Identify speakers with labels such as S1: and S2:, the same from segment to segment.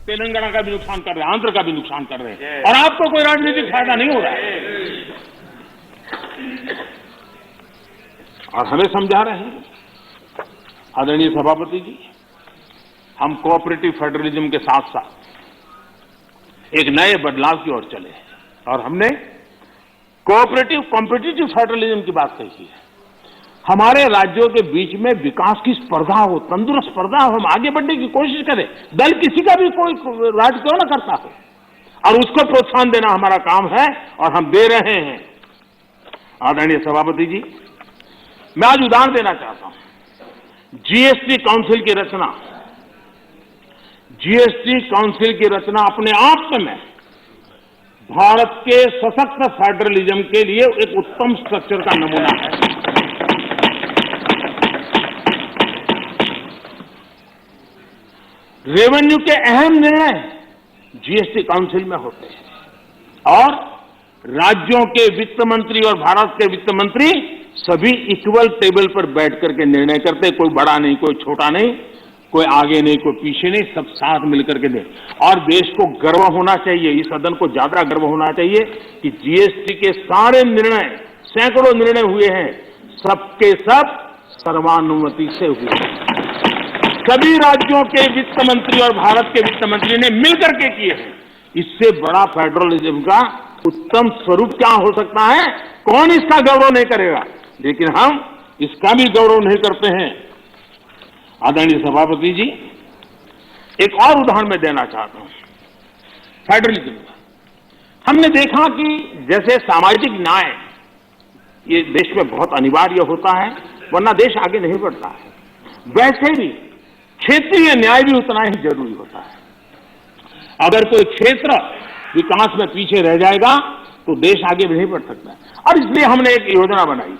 S1: तेलंगाना का भी नुकसान कर रहे हैं, आंध्र का भी नुकसान कर रहे हैं, और आपको कोई राजनीतिक फायदा नहीं हो रहा है। और हमें समझा रहे हैं आदरणीय सभापति जी, हम कोऑपरेटिव फेडरलिज्म के साथ साथ एक नए बदलाव की ओर चले और हमने कोऑपरेटिव कॉम्पिटिटिव फेडरलिज्म की बात कही है। हमारे राज्यों के बीच में विकास की स्पर्धा हो, तंदुरुस्त स्पर्धा हो, हम आगे बढ़ने की कोशिश करें, दल किसी का भी कोई राज क्यों ना करता हो, और उसको प्रोत्साहन देना हमारा काम है और हम दे रहे हैं। आदरणीय सभापति जी, मैं आज उदाहरण देना चाहता हूं। जीएसटी काउंसिल की रचना, जीएसटी काउंसिल की रचना अपने आप में भारत के सशक्त फेडरलिज्म के लिए एक उत्तम स्ट्रक्चर का नमूना है। रेवेन्यू के अहम निर्णय जीएसटी काउंसिल में होते हैं और राज्यों के वित्त मंत्री और भारत के वित्त मंत्री सभी इक्वल टेबल पर बैठ करके निर्णय करते, कोई बड़ा नहीं, कोई छोटा नहीं, कोई आगे नहीं, कोई पीछे नहीं, सब साथ मिलकर के दे। और देश को गर्व होना चाहिए, इस सदन को ज्यादा गर्व होना चाहिए कि जीएसटी के सारे निर्णय, सैकड़ों निर्णय हुए हैं, सबके सब सर्वानुमति से हुए हैं। सभी राज्यों के वित्त मंत्री और भारत के वित्त मंत्री ने मिलकर के किए हैं। इससे बड़ा फेडरलिज्म का उत्तम स्वरूप क्या हो सकता है? कौन इसका गौरव नहीं करेगा? लेकिन हम इसका भी गौरव नहीं करते हैं। आदरणीय सभापति जी, एक और उदाहरण मैं देना चाहता हूं फेडरलिज्म का। हमने देखा कि जैसे सामाजिक न्याय ये देश में बहुत अनिवार्य होता है, वरना देश आगे नहीं बढ़ता है, वैसे भी क्षेत्रीय न्याय भी उतना ही जरूरी होता है। अगर कोई क्षेत्र विकास में पीछे रह जाएगा तो देश आगे नहीं बढ़ सकता है। और इसलिए हमने एक योजना बनाई,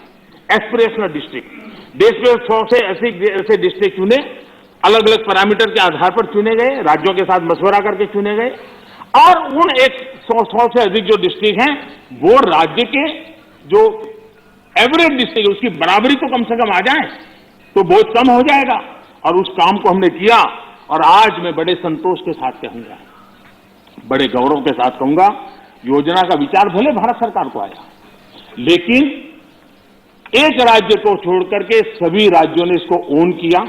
S1: एस्पिरेशनल डिस्ट्रिक्ट। देश में 100 से ऐसे डिस्ट्रिक्ट चुने, अलग अलग पैरामीटर के आधार पर चुने गए, राज्यों के साथ मशवरा करके चुने गए, और उन 100 से अधिक जो डिस्ट्रिक्ट हैं वो राज्य के जो एवरेज डिस्ट्रिक्ट उसकी बराबरी तो कम से कम आ जाए तो बहुत कम हो जाएगा। और उस काम को हमने किया और आज मैं बड़े संतोष के साथ कहूंगा, बड़े गौरव के साथ कहूंगा, योजना का विचार भले भारत सरकार को आया, लेकिन एक राज्य को छोड़कर के सभी राज्यों ने इसको ओन किया।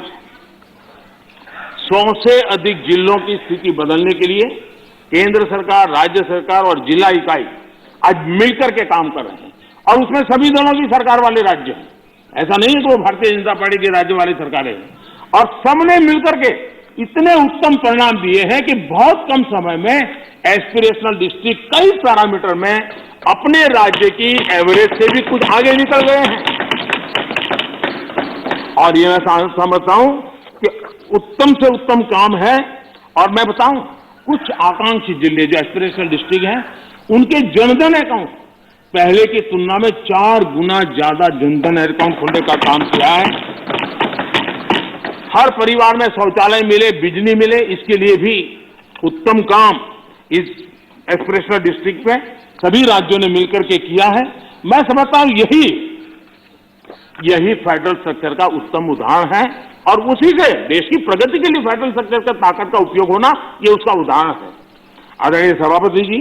S1: 100 से अधिक जिलों की स्थिति बदलने के लिए केंद्र सरकार, राज्य सरकार और जिला इकाई आज मिलकर के काम कर रहे हैं, और उसमें सभी दलों की सरकार वाले राज्य हैं। ऐसा नहीं है कि वो भारतीय जनता पार्टी की राज्य वाली सरकारें हैं, और सबने मिलकर के इतने उत्तम परिणाम दिए हैं कि बहुत कम समय में एस्पिरेशनल डिस्ट्रिक्ट कई पैरामीटर में अपने राज्य की एवरेज से भी कुछ आगे निकल गए हैं। और ये मैं समझता हूं कि उत्तम से उत्तम काम है। और मैं बताऊं, कुछ आकांक्षी जिले जो एस्पिरेशनल डिस्ट्रिक्ट हैं, उनके जनधन अकाउंट पहले की तुलना में 4 गुना ज्यादा जनधन अकाउंट खोलने का काम किया है। हर परिवार में शौचालय मिले, बिजली मिले, इसके लिए भी उत्तम काम इस एस्पिरेशनल डिस्ट्रिक्ट में सभी राज्यों ने मिलकर के किया है। मैं समझता हूं यही फेडरल स्ट्रक्चर का उत्तम उदाहरण है, और उसी से देश की प्रगति के लिए फेडरल स्ट्रक्चर का ताकत का उपयोग होना, ये उसका उदाहरण है। आदरणीय सभापति जी,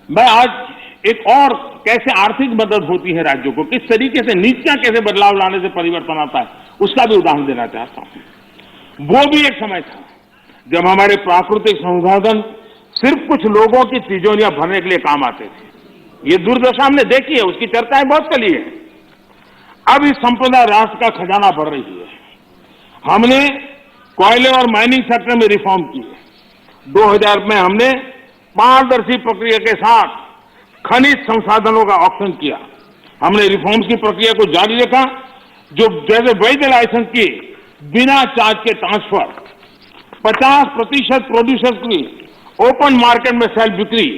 S1: मैं आज एक और कैसे आर्थिक मदद होती है राज्यों को, किस तरीके से नीतियां कैसे बदलाव लाने से परिवर्तन आता है, उसका भी उदाहरण देना चाहता हूं। वो भी एक समय था जब हमारे प्राकृतिक संसाधन सिर्फ कुछ लोगों की तिजोरियां भरने के लिए काम आते थे। ये दुर्दशा हमने देखी है, उसकी चर्चाएं बहुत चली है। अब इस संपदा राष्ट्र का खजाना भर रही है। हमने कोयले और माइनिंग सेक्टर में रिफॉर्म किए। 2000 में हमने पारदर्शी प्रक्रिया के साथ खनिज संसाधनों का ऑक्शन किया। हमने रिफॉर्म्स की प्रक्रिया को जारी रखा, जो जैसे वैध लाइसेंस की बिना चार्ज के ट्रांसफर, 50% प्रोड्यूसर्स की ओपन मार्केट में सेल बिक्री,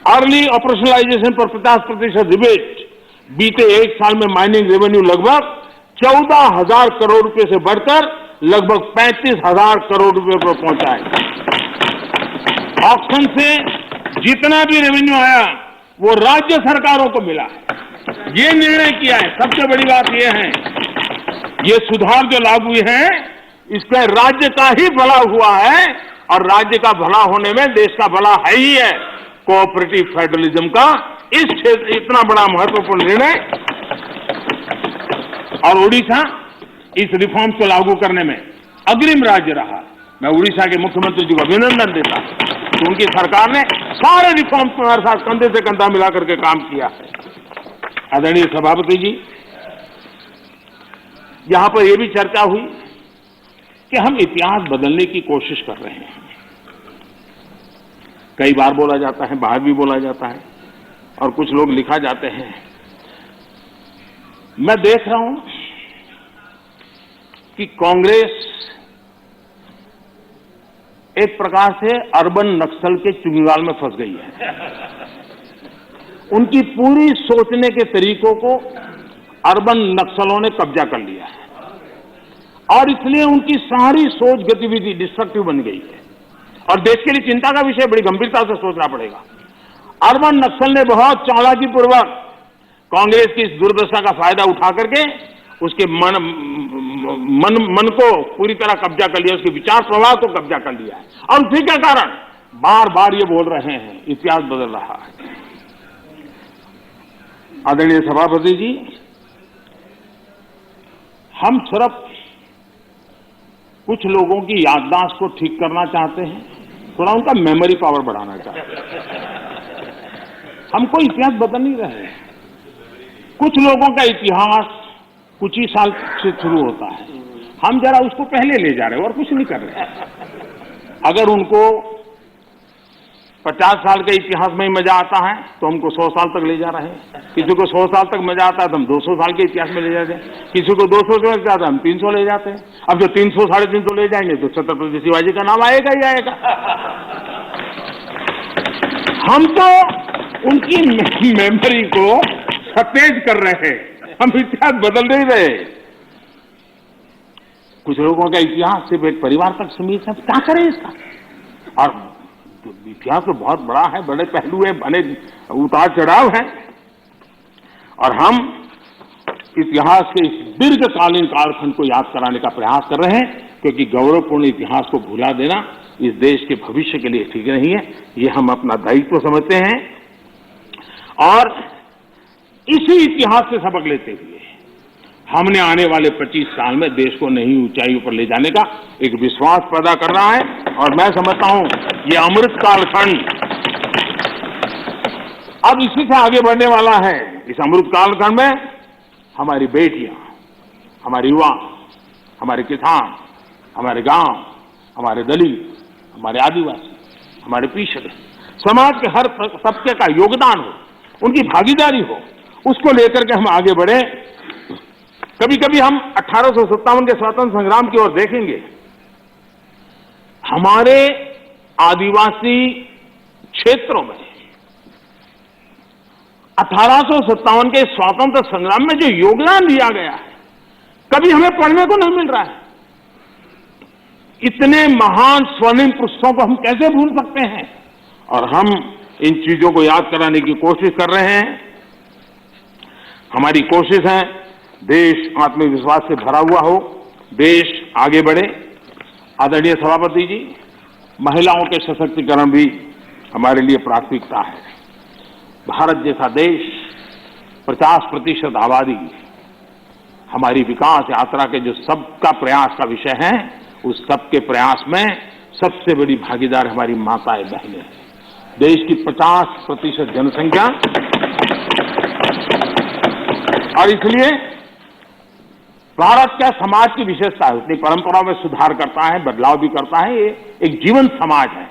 S1: अर्ली ऑपरेशनलाइजेशन पर 50% रिबेट। बीते 1 साल में माइनिंग रेवेन्यू लगभग 14,000 करोड़ रुपए से बढ़कर लगभग 35,000 करोड़ रुपए पर पहुंचा है। ऑक्शन से जितना भी रेवेन्यू आया वो राज्य सरकारों को मिला है। ये निर्णय किया है। सबसे बड़ी बात ये है, ये सुधार जो लागू हुए हैं, इसका राज्य का ही भला हुआ है और राज्य का भला होने में देश का भला है ही है। कोऑपरेटिव फेडरलिज्म का इस क्षेत्र इतना बड़ा महत्वपूर्ण निर्णय और उड़ीसा इस रिफॉर्म को लागू करने में अग्रिम राज्य रहा। मैं उड़ीसा के मुख्यमंत्री जी को अभिनंदन देता हूं कि उनकी सरकार ने सारे रिफॉर्म्स को हमारे साथ कंधे से कंधा मिलाकर के काम किया है। आदरणीय सभापति जी, यहां पर यह भी चर्चा हुई कि हम इतिहास बदलने की कोशिश कर रहे हैं। कई बार बोला जाता है, बाहर भी बोला जाता है और कुछ लोग लिखा जाते हैं। मैं देख रहा हूं कि कांग्रेस एक प्रकार से अर्बन नक्सल के चुंगाल में फंस गई है। उनकी पूरी सोचने के तरीकों को अर्बन नक्सलों ने कब्जा कर लिया है और इसलिए उनकी सारी सोच गतिविधि डिस्ट्रक्टिव बन गई है और देश के लिए चिंता का विषय, बड़ी गंभीरता से सोचना पड़ेगा। अर्बन नक्सल ने बहुत चालाकीपूर्वक कांग्रेस की इस दुर्दशा का फायदा उठा करके उसके मन को पूरी तरह कब्जा कर लिया, उसके विचार प्रवाह को कब्जा कर लिया है और उसी के कारण बार बार ये बोल रहे हैं इतिहास बदल रहा है। आदरणीय सभापति जी, हम सिर्फ कुछ लोगों की याददाश्त को ठीक करना चाहते हैं, थोड़ा उनका मेमोरी पावर बढ़ाना चाहते हैं। हम कोई इतिहास बदल नहीं रहे हैं। कुछ लोगों का इतिहास कुछ ही साल से शुरू होता है, हम जरा उसको पहले ले जा रहे हैं और कुछ नहीं कर रहे। अगर उनको 50 साल के इतिहास में ही मजा आता है तो हमको 100 साल तक ले जा रहे हैं। किसी को 100 साल तक मजा आता है तो हम 200 साल के इतिहास में ले जाते हैं। किसी को 200 से ज्यादा हम 300 ले जाते हैं। अब जो 300 350 ले जाएंगे तो छत्रपति शिवाजी का नाम आएगा ही आएगा। हम तो उनकी मेमोरी को सतेज कर रहे हैं, हम इतिहास बदल नहीं रहे। कुछ लोगों का इतिहास सिर्फ एक परिवार तक सीमित है, क्या करें इसका? और इतिहास तो बहुत बड़ा है, बड़े पहलू है, बड़े उतार चढ़ाव है और हम इतिहास के इस दीर्घकालीन कालखंड को याद कराने का प्रयास कर रहे हैं, क्योंकि गौरवपूर्ण इतिहास को भुला देना इस देश के भविष्य के लिए ठीक नहीं है। ये हम अपना दायित्व समझते हैं और इसी इतिहास से सबक लेते हुए हमने आने वाले 25 साल में देश को नई ऊंचाइयों पर ले जाने का एक विश्वास पैदा कर रहा है और मैं समझता हूं ये अमृत कालखंड अब इसी से आगे बढ़ने वाला है। इस अमृत कालखंड में हमारी बेटियां, हमारे युवा, हमारे किसान, हमारे गांव, हमारे दलित, हमारे आदिवासी, हमारे पिछड़े समाज के हर तबके का योगदान हो, उनकी भागीदारी हो, उसको लेकर के हम आगे बढ़े। कभी कभी हम 1857 के स्वतंत्र संग्राम की ओर देखेंगे। हमारे आदिवासी क्षेत्रों में 1857 के स्वतंत्र संग्राम में जो योगदान दिया गया है, कभी हमें पढ़ने को नहीं मिल रहा है। इतने महान स्वर्णिम पुरुषों को हम कैसे भूल सकते हैं? और हम इन चीजों को याद कराने की कोशिश कर रहे हैं। हमारी कोशिश है देश आत्मविश्वास से भरा हुआ हो, देश आगे बढ़े। आदरणीय सभापति जी, महिलाओं के सशक्तिकरण भी हमारे लिए प्राथमिकता है। भारत जैसा देश 50% आबादी हमारी विकास यात्रा के जो सबका प्रयास का विषय है, उस सबके प्रयास में सबसे बड़ी भागीदार हमारी माताएं बहनें हैं। देश की 50% जनसंख्या और इसलिए भारत का समाज की विशेषता है, अपनी परंपराओं में सुधार करता है, बदलाव भी करता है। ये एक जीवंत समाज है।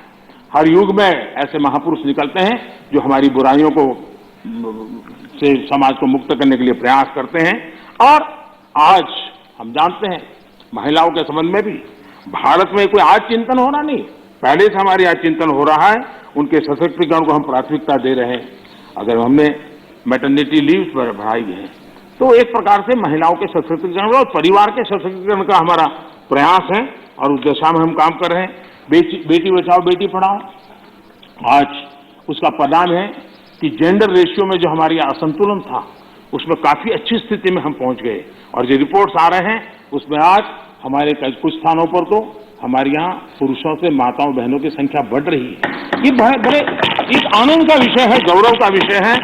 S1: हर युग में ऐसे महापुरुष निकलते हैं जो हमारी बुराइयों को से समाज को मुक्त करने के लिए प्रयास करते हैं। और आज हम जानते हैं महिलाओं के संबंध में भी भारत में कोई आज चिंतन हो रहा नहीं, पहले से हमारे आज चिंतन हो रहा है। उनके सशक्तिकरण को हम प्राथमिकता दे रहे हैं। अगर हमने मैटरनिटी लीव्स बढ़ाई है तो एक प्रकार से महिलाओं के सशक्तिकरण और परिवार के सशक्तिकरण का हमारा प्रयास है और उस दिशा में हम काम कर रहे हैं। बेटी बचाओ बेटी पढ़ाओ, आज उसका परिणाम है कि जेंडर रेशियो में जो हमारी असंतुलन था उसमें काफी अच्छी स्थिति में हम पहुंच गए और जो रिपोर्ट्स आ रहे हैं उसमें आज हमारे कुछ स्थानों पर तो हमारे यहाँ पुरुषों से माताओं बहनों की संख्या बढ़ रही है। ये बड़े एक आनंद का विषय है, गौरव का विषय है।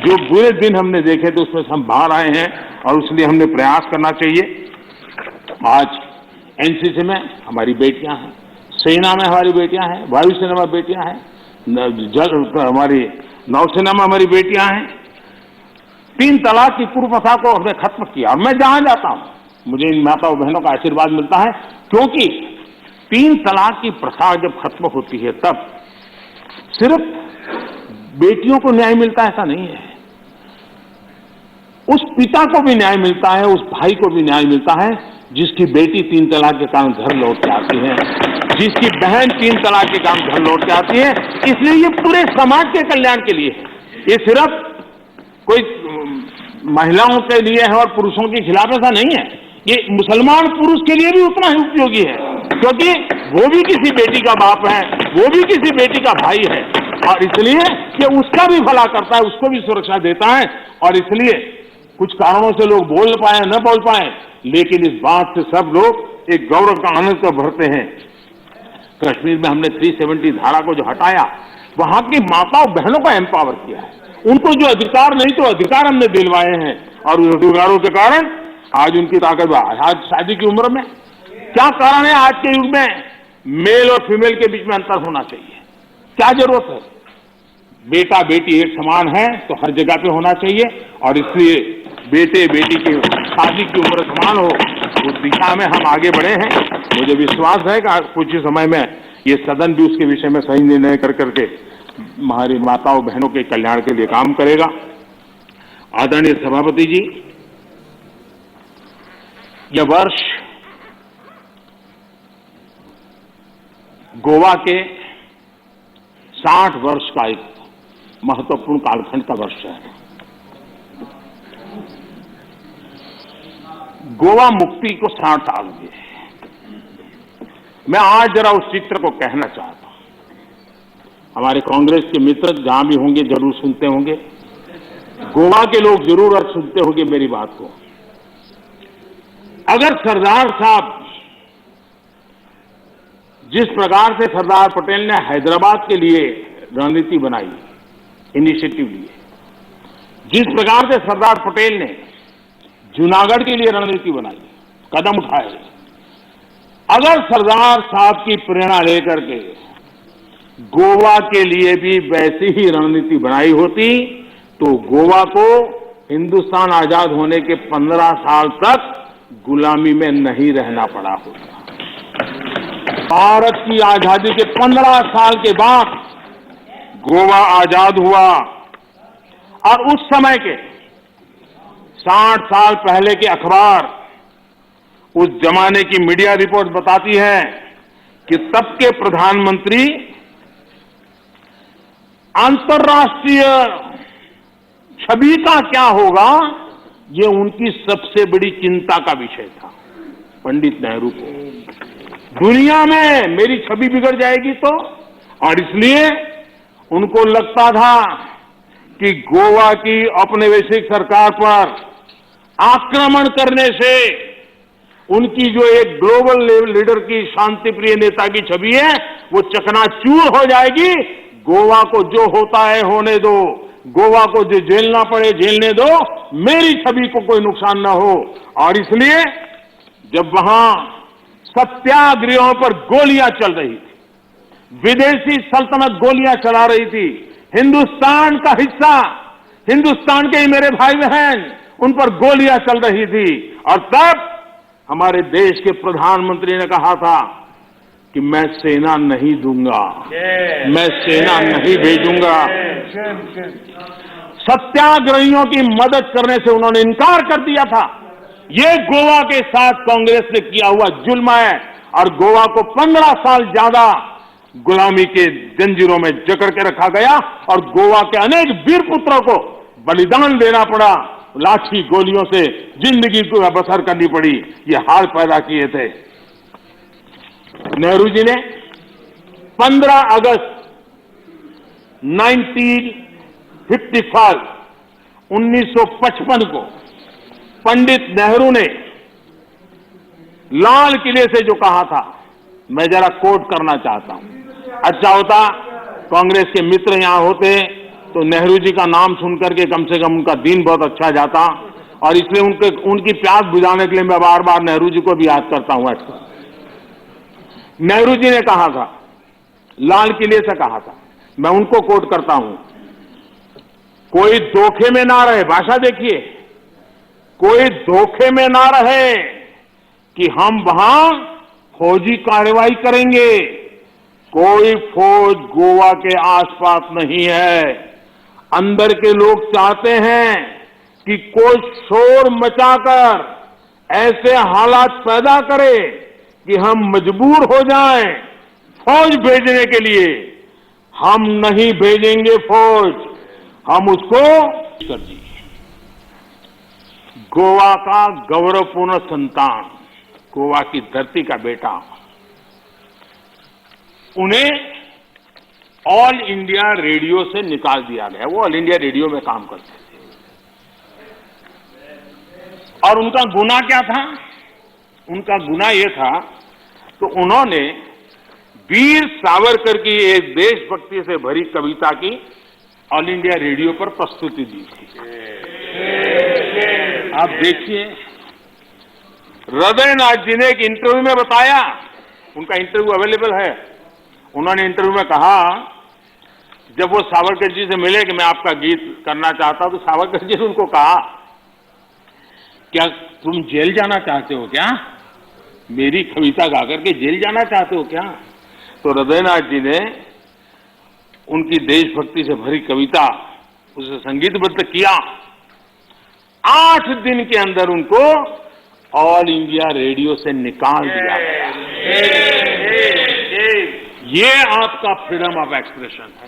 S1: जो बुरे दिन हमने देखे तो उसमें से हम बाहर आए हैं और इसलिए हमने प्रयास करना चाहिए। आज एनसीसी में हमारी बेटियां हैं, सेना में हमारी बेटियां हैं, वायुसेना में बेटियां हैं, हमारी नौसेना में हमारी बेटियां हैं। 3 तलाक की कुप्रथा को हमने खत्म किया और मैं जहां जाता हूं मुझे इन माताओं बहनों का आशीर्वाद मिलता है, क्योंकि 3 तलाक की प्रथा जब खत्म होती है तब सिर्फ बेटियों को न्याय मिलता है ऐसा नहीं है, उस पिता को भी न्याय मिलता है, उस भाई को भी न्याय मिलता है जिसकी बेटी 3 तलाक के कारण घर लौट के आती है, जिसकी बहन 3 तलाक के कारण घर लौट के आती है। इसलिए ये पूरे समाज के कल्याण के लिए है, ये सिर्फ कोई महिलाओं के लिए है और पुरुषों के खिलाफ ऐसा नहीं है। ये मुसलमान पुरुष के लिए भी उतना ही उपयोगी है, क्योंकि वो भी किसी बेटी का बाप है, वो भी किसी बेटी का भाई है, और इसलिए कि उसका भी भला करता है, उसको भी सुरक्षा देता है। और इसलिए कुछ कारणों से लोग बोल पाए न बोल पाए, लेकिन इस बात से सब लोग एक गौरव का आनंद को भरते हैं। कश्मीर में हमने 370 धारा को जो हटाया, वहां की माताओं बहनों को एम्पावर किया है, उनको जो अधिकार नहीं तो अधिकार हमने दिलवाए हैं, और उन अधिकारों के कारण आज उनकी ताकत। आज शादी की उम्र में क्या कारण है? आज के युग में मेल और फीमेल के बीच में अंतर होना चाहिए, क्या जरूरत है? बेटा बेटी एक समान है तो हर जगह पे होना चाहिए, और इसलिए बेटे बेटी की शादी की उम्र समान हो, उस दिशा में हम आगे बढ़े हैं। मुझे विश्वास है कि कुछ ही समय में ये सदन भी उसके विषय में सही निर्णय कर करके हमारी माताओं बहनों के कल्याण के लिए काम करेगा। आदरणीय सभापति जी, यह वर्ष गोवा के 60 वर्ष का एक महत्वपूर्ण कालखंड का वर्ष है। गोवा मुक्ति को 60 साल हुए। मैं आज जरा उस चित्र को कहना चाहता हूं। हमारे कांग्रेस के मित्र जहां भी होंगे जरूर सुनते होंगे, गोवा के लोग जरूर अर्थ सुनते होंगे मेरी बात को। अगर सरदार साहब जिस प्रकार से सरदार पटेल ने हैदराबाद के लिए रणनीति बनाई, इनिशिएटिव लिए, जिस प्रकार से सरदार पटेल ने जूनागढ़ के लिए रणनीति बनाई, कदम उठाए, अगर सरदार साहब की प्रेरणा लेकर के गोवा के लिए भी वैसी ही रणनीति बनाई होती तो गोवा को हिंदुस्तान आजाद होने के 15 साल तक गुलामी में नहीं रहना पड़ा होता। भारत की आजादी के 15 साल के बाद गोवा आजाद हुआ, और उस समय के 60 साल पहले के अखबार, उस जमाने की मीडिया रिपोर्ट बताती है कि तब के प्रधानमंत्री अंतर्राष्ट्रीय छवि का क्या होगा, ये उनकी सबसे बड़ी चिंता का विषय था। पंडित नेहरू को दुनिया में मेरी छवि बिगड़ जाएगी तो, और इसलिए उनको लगता था कि गोवा की औपनिवेशिक सरकार पर आक्रमण करने से उनकी जो एक ग्लोबल लीडर की, शांति प्रिय नेता की छवि है, वो चकनाचूर हो जाएगी। गोवा को जो होता है होने दो, गोवा को जो झेलना पड़े झेलने दो, मेरी छवि को कोई नुकसान न हो। और इसलिए जब वहां सत्याग्रहों पर गोलियां चल रही थी, विदेशी सल्तनत गोलियां चला रही थी, हिंदुस्तान का हिस्सा, हिंदुस्तान के ही मेरे भाई बहन, उन पर गोलियां चल रही थी, और तब हमारे देश के प्रधानमंत्री ने कहा था कि मैं सेना नहीं दूंगा, मैं सेना नहीं भेजूंगा। सत्याग्रहियों की मदद करने से उन्होंने इनकार कर दिया था। ये गोवा के साथ कांग्रेस ने किया हुआ जुल्म है, और गोवा को 15 साल ज्यादा गुलामी के जंजीरों में जकड़ के रखा गया, और गोवा के अनेक वीर पुत्रों को बलिदान देना पड़ा, लाठी गोलियों से जिंदगी को बसर करनी पड़ी। ये हाल पैदा किए थे। नेहरू जी ने 15 अगस्त 1955 को पंडित नेहरू ने लाल किले से जो कहा था, मैं जरा कोट करना चाहता हूं। अच्छा होता कांग्रेस के मित्र यहां होते तो नेहरू जी का नाम सुनकर के कम से कम उनका दिन बहुत अच्छा जाता, और इसलिए उनकी प्यास बुझाने के लिए मैं बार बार नेहरू जी को भी याद करता हूं। नेहरू जी ने कहा था, लाल किले से कहा था, मैं उनको कोट करता हूं, कोई धोखे में ना रहे, भाषा देखिए, कोई धोखे में ना रहे कि हम वहां फौजी कार्रवाई करेंगे। कोई फौज गोवा के आसपास नहीं है। अंदर के लोग चाहते हैं कि कोई शोर मचाकर ऐसे हालात पैदा करे कि हम मजबूर हो जाएं फौज भेजने के लिए। हम नहीं भेजेंगे फौज, हम उसको कर दी। गोवा का गौरवपूर्ण संतान, गोवा की धरती का बेटा, उन्हें ऑल इंडिया रेडियो से निकाल दिया गया। वो ऑल इंडिया रेडियो में काम करते थे, और उनका गुनाह क्या था? उनका गुनाह यह था तो उन्होंने वीर सावरकर की एक देशभक्ति से भरी कविता की ऑल इंडिया रेडियो पर प्रस्तुति दी थी। आप देखिए, हृदयनाथ जी ने एक इंटरव्यू में बताया, उनका इंटरव्यू अवेलेबल है। उन्होंने इंटरव्यू में कहा, जब वो सावरकर जी से मिले कि मैं आपका गीत करना चाहता हूं, तो सावरकर जी ने उनको कहा, क्या तुम जेल जाना चाहते हो क्या? मेरी कविता गाकर के जेल जाना चाहते हो क्या? तो हृदयनाथ जी ने उनकी देशभक्ति से भरी कविता उसे संगीतबद्ध किया। 8 दिन के अंदर उनको ऑल इंडिया रेडियो से निकाल दिया गया। ये आपका फ्रीडम ऑफ एक्सप्रेशन है।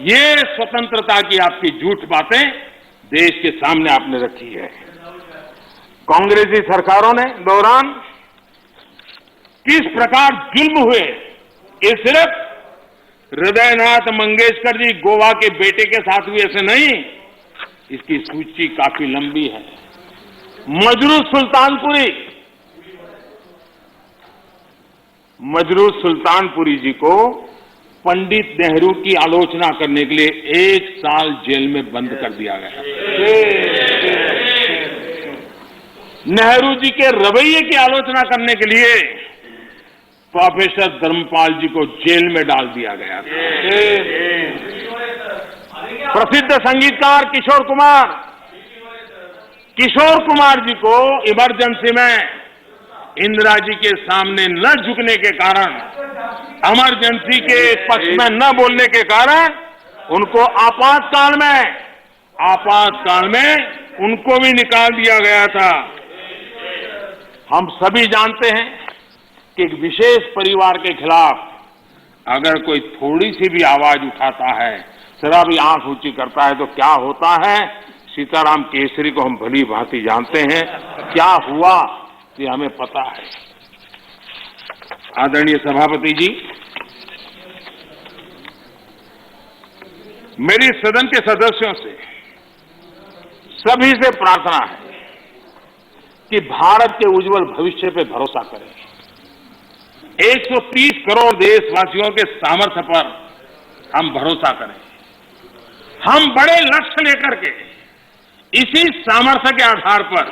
S1: ये स्वतंत्रता की आपकी झूठ बातें देश के सामने आपने रखी है। कांग्रेसी सरकारों ने दौरान किस प्रकार जुल्म हुए, ये सिर्फ हृदयनाथ मंगेशकर जी गोवा के बेटे के साथ हुए ऐसे नहीं, इसकी सूची काफी लंबी है। मजरू सुल्तानपुरी जी को पंडित नेहरू की आलोचना करने के लिए 1 साल जेल में बंद कर दिया गया। नेहरू जी के रवैये की आलोचना करने के लिए प्रोफेसर धर्मपाल जी को जेल में डाल दिया गया। प्रसिद्ध संगीतकार किशोर कुमार जी को इमरजेंसी में इंदिरा जी के सामने न झुकने के कारण, इमरजेंसी के पक्ष में न बोलने के कारण उनको आपातकाल में उनको भी निकाल दिया गया था। हम सभी जानते हैं कि एक विशेष परिवार के खिलाफ अगर कोई थोड़ी सी भी आवाज उठाता है, जरा भी आंख ऊंची करता है, तो क्या होता है। सीताराम केसरी को हम भली भांति जानते हैं, क्या हुआ ये हमें पता है। आदरणीय सभापति जी, मेरी सदन के सदस्यों से, सभी से प्रार्थना है कि भारत के उज्जवल भविष्य पे भरोसा करें। 130 करोड़ देशवासियों के सामर्थ्य पर हम भरोसा करें। हम बड़े लक्ष्य लेकर के इसी सामर्थ्य के आधार पर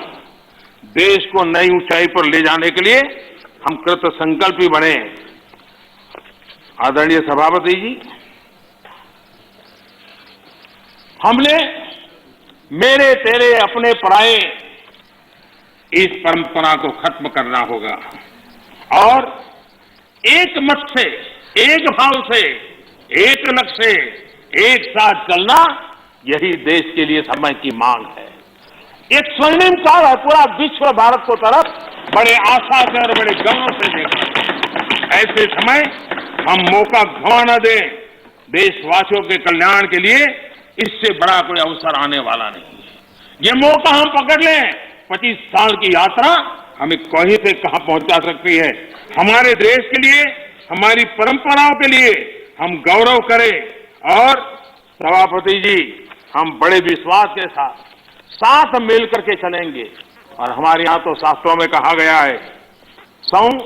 S1: देश को नई ऊंचाई पर ले जाने के लिए हम कृत संकल्पी बने। आदरणीय सभापति जी, हमने मेरे तेरे अपने पराये इस परंपरा को खत्म करना होगा और एक मत से, एक भाव से, एक लक्ष्य से एक साथ चलना, यही देश के लिए समय की मांग है। एक स्वर्णिम काल है, पूरा विश्व भारत को तरफ बड़े आशा से और बड़े गौरव से देखा। ऐसे समय हम मौका गंवा न दें। देशवासियों के कल्याण के लिए इससे बड़ा कोई अवसर आने वाला नहीं है। ये मौका हम पकड़ लें, 25 साल की यात्रा हमें कहीं से कहां पहुंचा सकती है। हमारे देश के लिए, हमारी परंपराओं के लिए हम गौरव करें। और सभापति जी, हम बड़े विश्वास के साथ मिल करके चलेंगे। और हमारे यहाँ तो शास्त्रों में कहा गया है, सं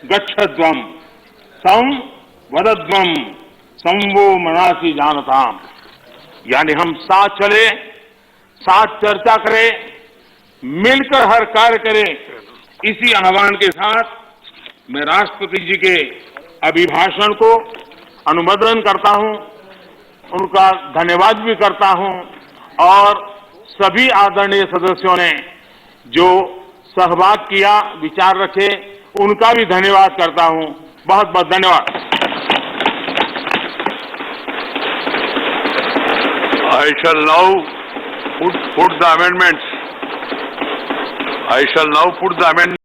S1: गच्छध्वम, सं वदध्वम, संवो मनासी जानताम। यानी हम साथ चले, साथ चर्चा करें, मिलकर हर कार्य करें। इसी आह्वान के साथ मैं राष्ट्रपति जी के अभिभाषण को अनुमोदन करता हूं, उनका धन्यवाद भी करता हूं और सभी आदरणीय सदस्यों ने जो सहभाग किया, विचार रखे, उनका भी धन्यवाद करता हूं। बहुत बहुत धन्यवाद।
S2: I shall now put the amendments. I shall now put the amendments.